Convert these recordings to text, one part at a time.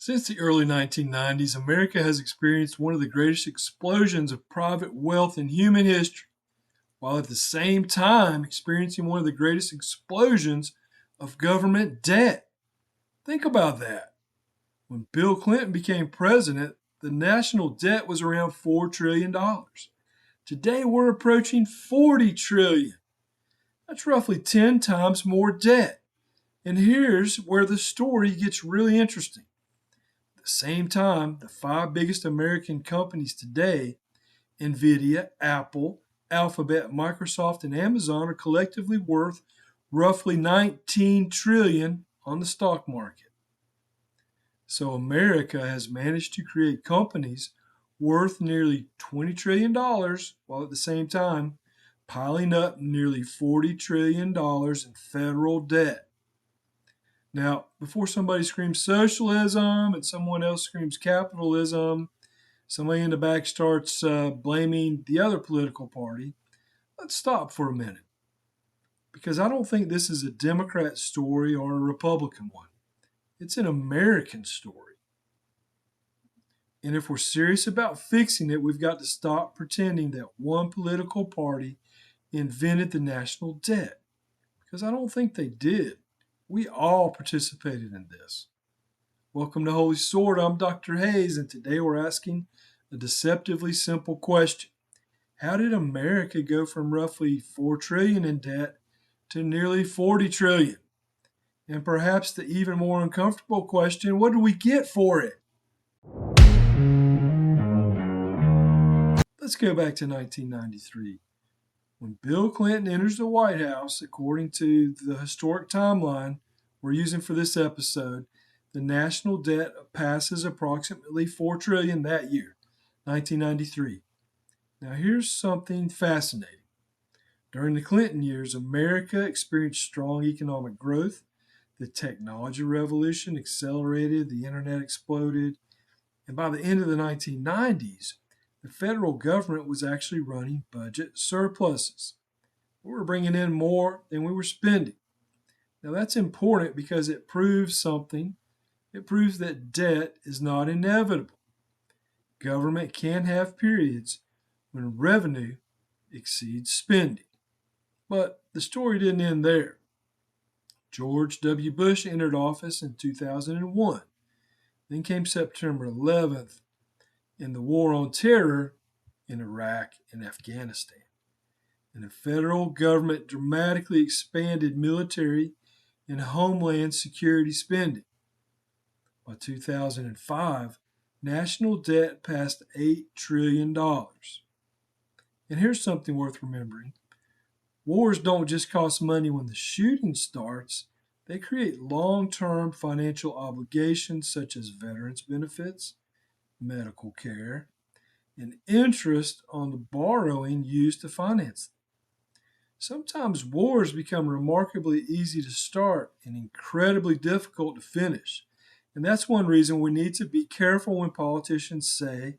Since the early 1990s, America has experienced one of the greatest explosions of private wealth in human history, while at the same time experiencing one of the greatest explosions of government debt. Think about that. When Bill Clinton became president, the national debt was around $4 trillion. dollars. Today, we're approaching 40 trillion. dollars. That's roughly 10 times more debt. And here's where the story gets really interesting. At the same time, the five biggest American companies today, Nvidia, Apple, Alphabet, Microsoft, and Amazon, are collectively worth roughly 19 trillion dollars on the stock market. So America has managed to create companies worth nearly $20 trillion, while at the same time piling up nearly $40 trillion in federal debt. Now, before somebody screams socialism and someone else screams capitalism, somebody in the back starts blaming the other political party, let's stop for a minute. Because I don't think this is a Democrat story or a Republican one. It's an American story. And if we're serious about fixing it, we've got to stop pretending that one political party invented the national debt. Because I don't think they did. We all participated in this. Welcome to Holy Sorta. I'm Dr. Hayes, and today we're asking a deceptively simple question. How did America go from roughly $4 trillion in debt to nearly 40 trillion? And perhaps the even more uncomfortable question, what do we get for it? Let's go back to 1993. When Bill Clinton enters the White House, according to the historic timeline we're using for this episode, the national debt passes approximately 4 trillion that year, 1993. Now here's something fascinating. During the Clinton years, America experienced strong economic growth. The technology revolution accelerated, the internet exploded, and by the end of the 1990s, the federal government was actually running budget surpluses. We were bringing in more than we were spending. Now that's important because it proves something. It proves that debt is not inevitable. Government can have periods when revenue exceeds spending. But the story didn't end there. George W. Bush entered office in 2001. Then came September 11th and the war on terror in Iraq and Afghanistan. And the federal government dramatically expanded military and homeland security spending. By 2005, national debt passed $8 trillion. And here's something worth remembering. Wars don't just cost money when the shooting starts. They create long-term financial obligations such as veterans benefits, medical care, and interest on the borrowing used to finance them. Sometimes wars become remarkably easy to start and incredibly difficult to finish. And that's one reason we need to be careful when politicians say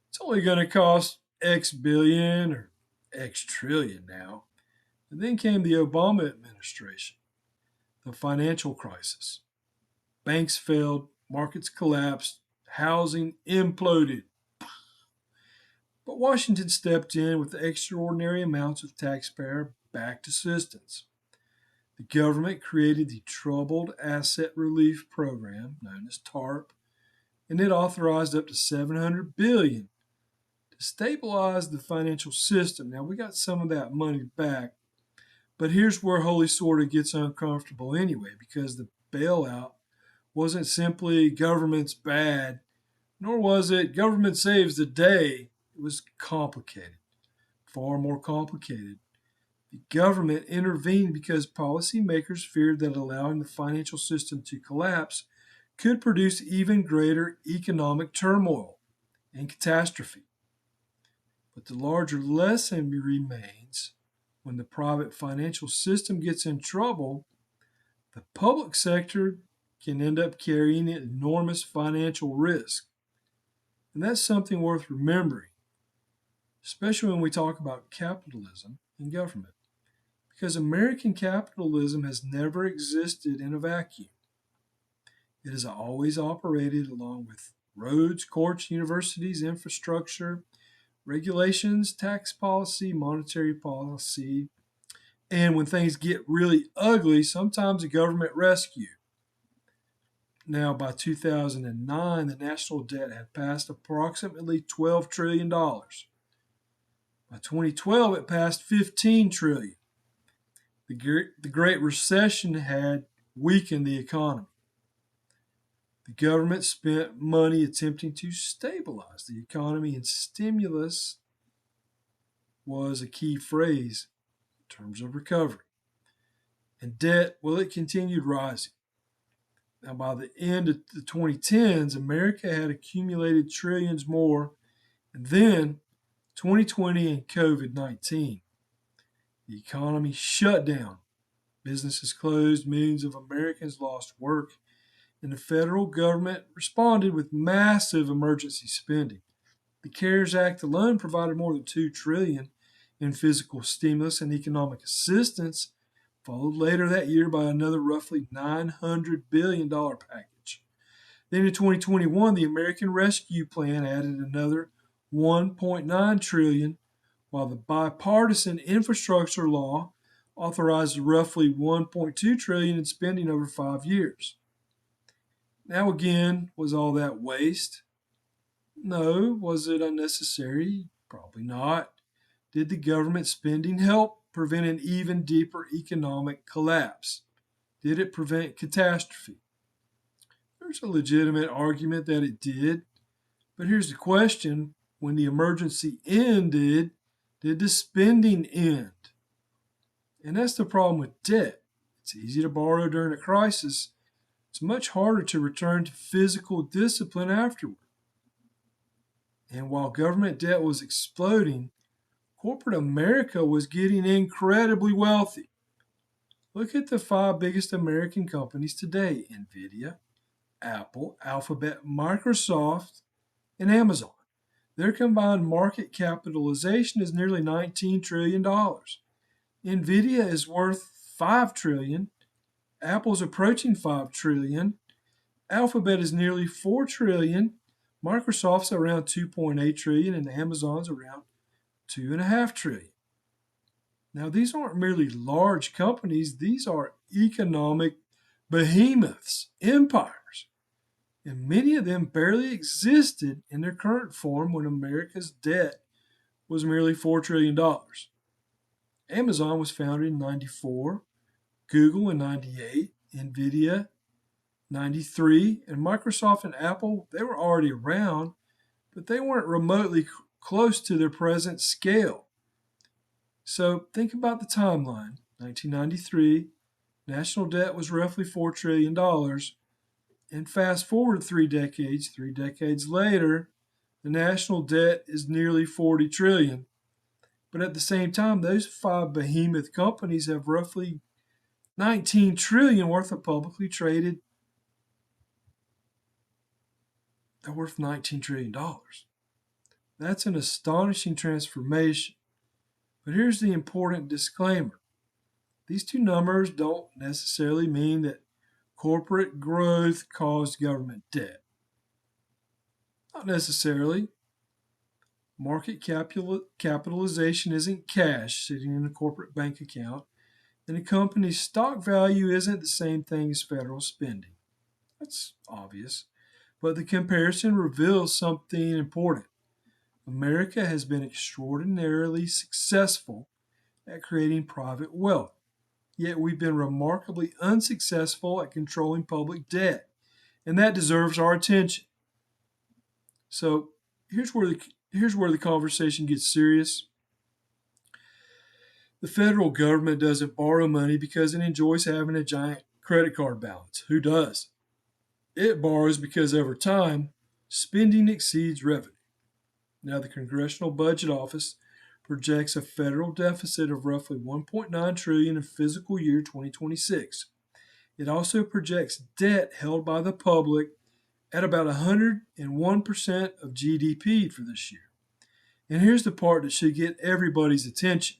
it's only going to cost X billion or X trillion now. And then came the Obama administration, the financial crisis. Banks failed, markets collapsed, housing imploded. But Washington stepped in with extraordinary amounts of taxpayer-backed assistance. The government created the Troubled Asset Relief Program, known as TARP, and it authorized up to $700 billion to stabilize the financial system. Now, we got some of that money back, but here's where Holy Sorta gets uncomfortable anyway, because the bailout wasn't simply government's bad, nor was it government saves the day. It was complicated, far more complicated. The government intervened because policymakers feared that allowing the financial system to collapse could produce even greater economic turmoil and catastrophe. But the larger lesson remains: when the private financial system gets in trouble, the public sector can end up carrying enormous financial risk. And that's something worth remembering, especially when we talk about capitalism and government. Because American capitalism has never existed in a vacuum. It has always operated along with roads, courts, universities, infrastructure, regulations, tax policy, monetary policy, and when things get really ugly, sometimes a government rescue. Now, by 2009, the national debt had passed approximately $12 trillion. By 2012, it passed 15 trillion. The Great Recession had weakened the economy. The government spent money attempting to stabilize the economy, and stimulus was a key phrase in terms of recovery. And debt, well, it continued rising. Now, by the end of the 2010s, America had accumulated trillions more, and then 2020 and COVID 19. The economy shut down. Businesses closed, millions of Americans lost work, and the federal government responded with massive emergency spending. The CARES Act alone provided more than $2 trillion in physical stimulus and economic assistance, followed later that year by another roughly $900 billion package. Then in 2021, the American Rescue Plan added another $1.9 trillion, while the bipartisan infrastructure law authorized roughly $1.2 trillion in spending over 5 years. Now again, was all that waste? No. Was it unnecessary? Probably not. Did the government spending help prevent an even deeper economic collapse? Did it prevent catastrophe? There's a legitimate argument that it did, but here's the question. When the emergency ended, did the spending end? And that's the problem with debt. It's easy to borrow during a crisis. It's much harder to return to physical discipline afterward. And while government debt was exploding, corporate America was getting incredibly wealthy. Look at the 5 biggest American companies today: Nvidia, Apple, Alphabet, Microsoft, and Amazon. Their combined market capitalization is nearly $19 trillion. Nvidia is worth $5 trillion. Apple's approaching $5 trillion. Alphabet is nearly $4 trillion. Microsoft's around $2.8 trillion, and Amazon's around $2.5 trillion. Now, these aren't merely large companies, these are economic behemoths, empires. And many of them barely existed in their current form when America's debt was merely $4 trillion. Amazon was founded in 94, Google in 98, Nvidia 93, and Microsoft and Apple, they were already around, but they weren't remotely close to their present scale. So think about the timeline. 1993, national debt was roughly $4 trillion. And fast forward 3 decades later, the national debt is nearly $40 trillion. But at the same time, those 5 behemoth companies have roughly $19 trillion worth of publicly traded. They're worth $19 trillion. That's an astonishing transformation. But here's the important disclaimer. These two numbers don't necessarily mean that corporate growth caused government debt. Not necessarily. Market capitalization isn't cash sitting in a corporate bank account, and a company's stock value isn't the same thing as federal spending. That's obvious. But the comparison reveals something important. America has been extraordinarily successful at creating private wealth, yet we've been remarkably unsuccessful at controlling public debt, and that deserves our attention. So here's where the conversation gets serious. The federal government doesn't borrow money because it enjoys having a giant credit card balance. Who does? It borrows because over time, spending exceeds revenue. Now, the Congressional Budget Office projects a federal deficit of roughly $1.9 trillion in fiscal year 2026. It also projects debt held by the public at about 101% of GDP for this year. And here's the part that should get everybody's attention.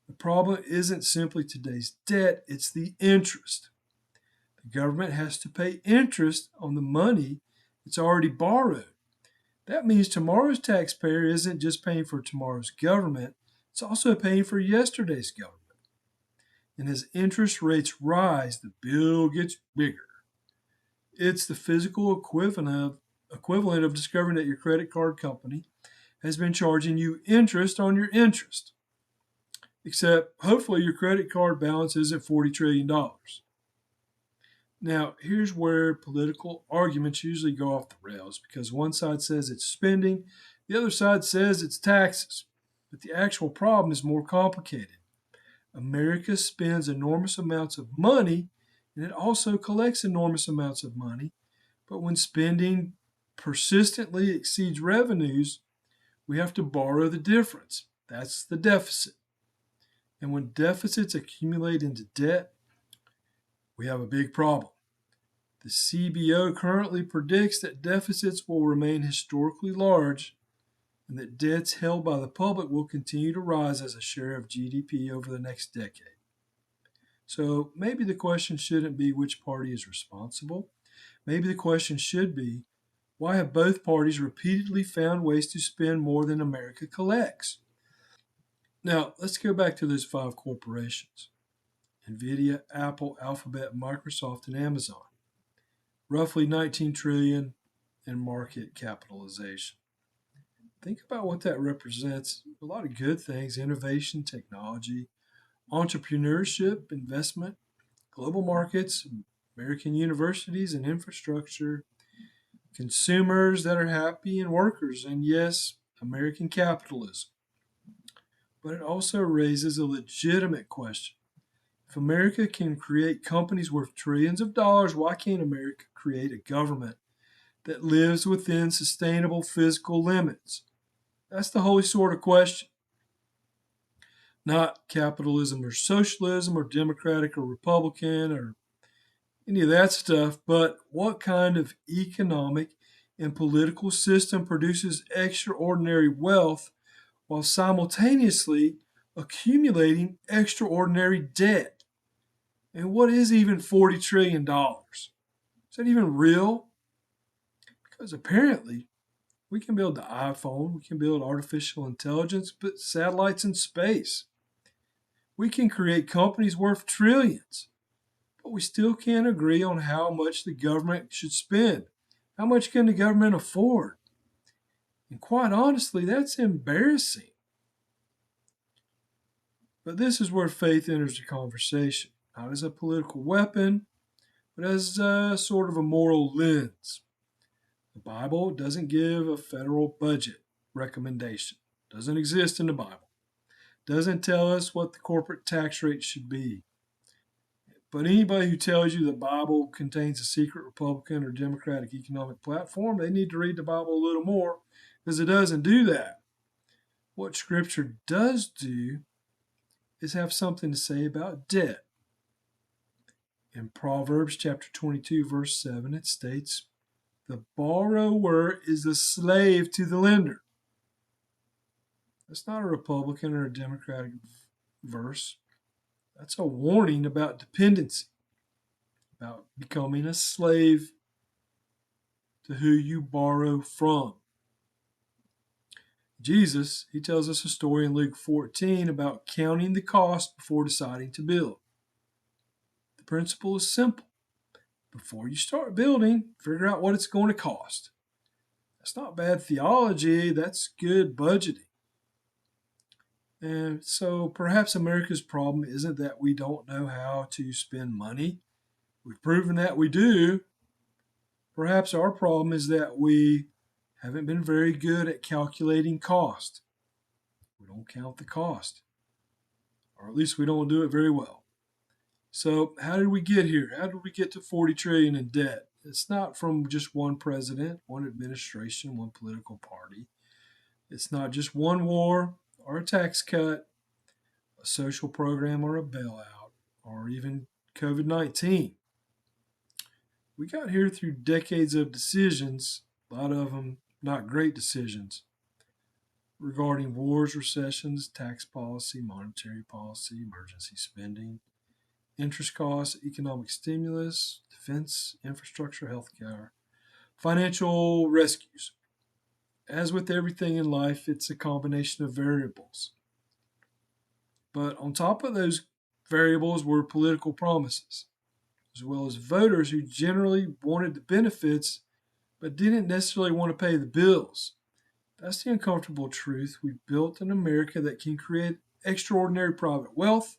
The problem isn't simply today's debt, it's the interest. The The government has to pay interest on the money it's already borrowed. That means tomorrow's taxpayer isn't just paying for tomorrow's government, it's also paying for yesterday's government. And as interest rates rise, the bill gets bigger. It's the physical equivalent of discovering that your credit card company has been charging you interest on your interest. Except, hopefully, your credit card balance isn't $40 trillion. Now, here's where political arguments usually go off the rails because one side says it's spending, the other side says it's taxes. But the actual problem is more complicated. America spends enormous amounts of money and it also collects enormous amounts of money. But when spending persistently exceeds revenues, we have to borrow the difference. That's the deficit. And when deficits accumulate into debt, we have a big problem. The CBO currently predicts that deficits will remain historically large and that debts held by the public will continue to rise as a share of GDP over the next decade. So maybe the question shouldn't be which party is responsible. Maybe the question should be, why have both parties repeatedly found ways to spend more than America collects? Now, let's go back to those 5 corporations: NVIDIA, Apple, Alphabet, Microsoft, and Amazon. Roughly 19 trillion in market capitalization. Think about what that represents. A lot of good things: innovation, technology, entrepreneurship, investment, global markets, American universities and infrastructure, consumers that are happy, and workers, and yes, American capitalism. But it also raises a legitimate question. If America can create companies worth trillions of dollars, why can't America create a government that lives within sustainable physical limits? That's the Holy Sorta question. Not capitalism or socialism or Democratic or Republican or any of that stuff, but what kind of economic and political system produces extraordinary wealth while simultaneously accumulating extraordinary debt? And what is even $40 trillion? Is that even real? Because apparently we can build the iPhone, we can build artificial intelligence, but satellites in space. We can create companies worth trillions, but we still can't agree on how much the government should spend. How much can the government afford? And quite honestly, that's embarrassing. But this is where faith enters the conversation, not as a political weapon, but as sort of a moral lens. The Bible doesn't give a federal budget recommendation. It doesn't exist in the Bible. It doesn't tell us what the corporate tax rate should be. But anybody who tells you the Bible contains a secret Republican or Democratic economic platform, they need to read the Bible a little more, because it doesn't do that. What Scripture does do is have something to say about debt. In Proverbs chapter 22, verse 7, it states, "The borrower is a slave to the lender." That's not a Republican or a Democratic verse. That's a warning about dependency, about becoming a slave to who you borrow from. Jesus, he tells us a story in Luke 14 about counting the cost before deciding to build. The principle is simple. Before you start building, figure out what it's going to cost. That's not bad theology, that's good budgeting. And so perhaps America's problem isn't that we don't know how to spend money. We've proven that we do. Perhaps our problem is that we haven't been very good at calculating cost. We don't count the cost, or at least we don't do it very well. So how did we get here? How did we get to 40 trillion in debt? It's not from just one president, one administration, one political party. It's not just one war or a tax cut, a social program or a bailout, or even COVID-19. We got here through decades of decisions, a lot of them not great decisions, regarding wars, recessions, tax policy, monetary policy, emergency spending, interest costs, economic stimulus, defense, infrastructure, healthcare, financial rescues. As with everything in life, it's a combination of variables. But on top of those variables were political promises, as well as voters who generally wanted the benefits but didn't necessarily want to pay the bills. That's the uncomfortable truth. We've built an America that can create extraordinary private wealth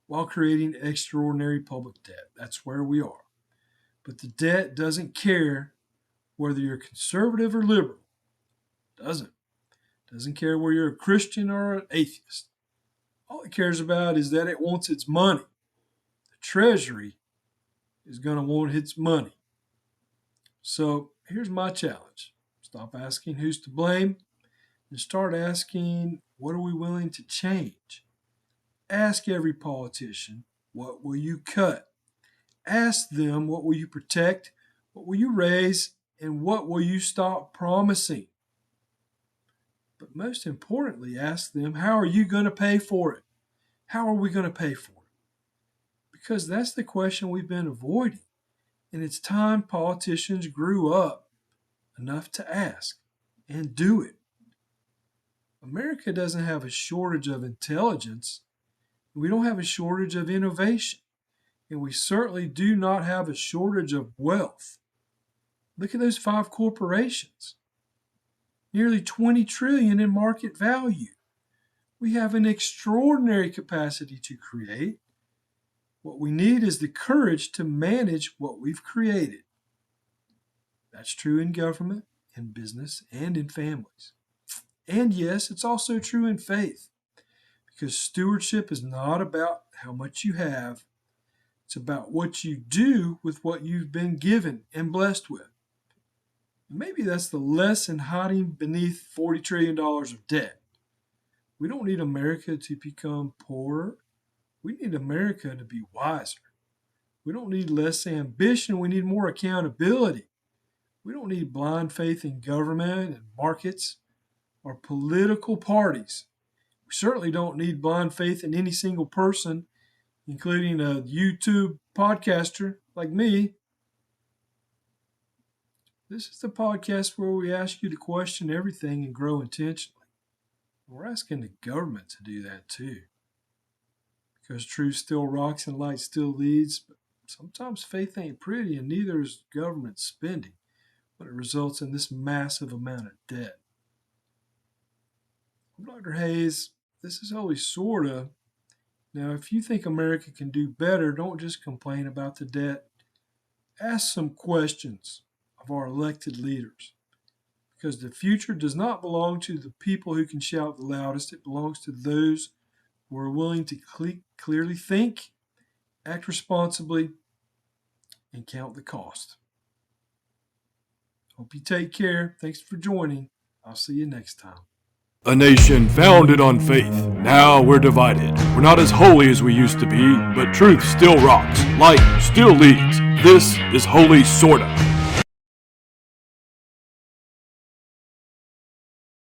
while creating extraordinary public debt. That's where we are. But the debt doesn't care whether you're conservative or liberal. Doesn't care whether you're a Christian or an atheist. All it cares about is that it wants its money. The Treasury is going to want its money. So here's my challenge. Stop asking who's to blame and start asking, what are we willing to change? Ask every politician, what will you cut? Ask them, what will you protect? What will you raise? And what will you stop promising? But most importantly, ask them, how are you going to pay for it? How are we going to pay for it? Because that's the question we've been avoiding. And it's time politicians grew up enough to ask and do it. America doesn't have a shortage of intelligence. We don't have a shortage of innovation. And we certainly do not have a shortage of wealth. Look at those 5 corporations. Nearly $20 trillion in market value. We have an extraordinary capacity to create. What we need is the courage to manage what we've created. That's true in government, in business, and in families. And yes, it's also true in faith. Because stewardship is not about how much you have. It's about what you do with what you've been given and blessed with. Maybe that's the lesson hiding beneath $40 trillion of debt. We don't need America to become poorer. We need America to be wiser. We don't need less ambition. We need more accountability. We don't need blind faith in government and markets or political parties. We certainly don't need blind faith in any single person, including a YouTube podcaster like me. This is the podcast where we ask you to question everything and grow intentionally. We're asking the government to do that too. Because truth still rocks and light still leads, but sometimes faith ain't pretty and neither is government spending, but it results in this massive amount of debt. I'm Dr. Hayes. This is Holy Sorta. Now, if you think America can do better, don't just complain about the debt. Ask some questions of our elected leaders. Because the future does not belong to the people who can shout the loudest. It belongs to those who are willing to clearly think, act responsibly, and count the cost. Hope you take care. Thanks for joining. I'll see you next time. A nation founded on faith. Now we're divided. We're not as holy as we used to be, but truth still rocks. Light still leads. This is Holy Sorta.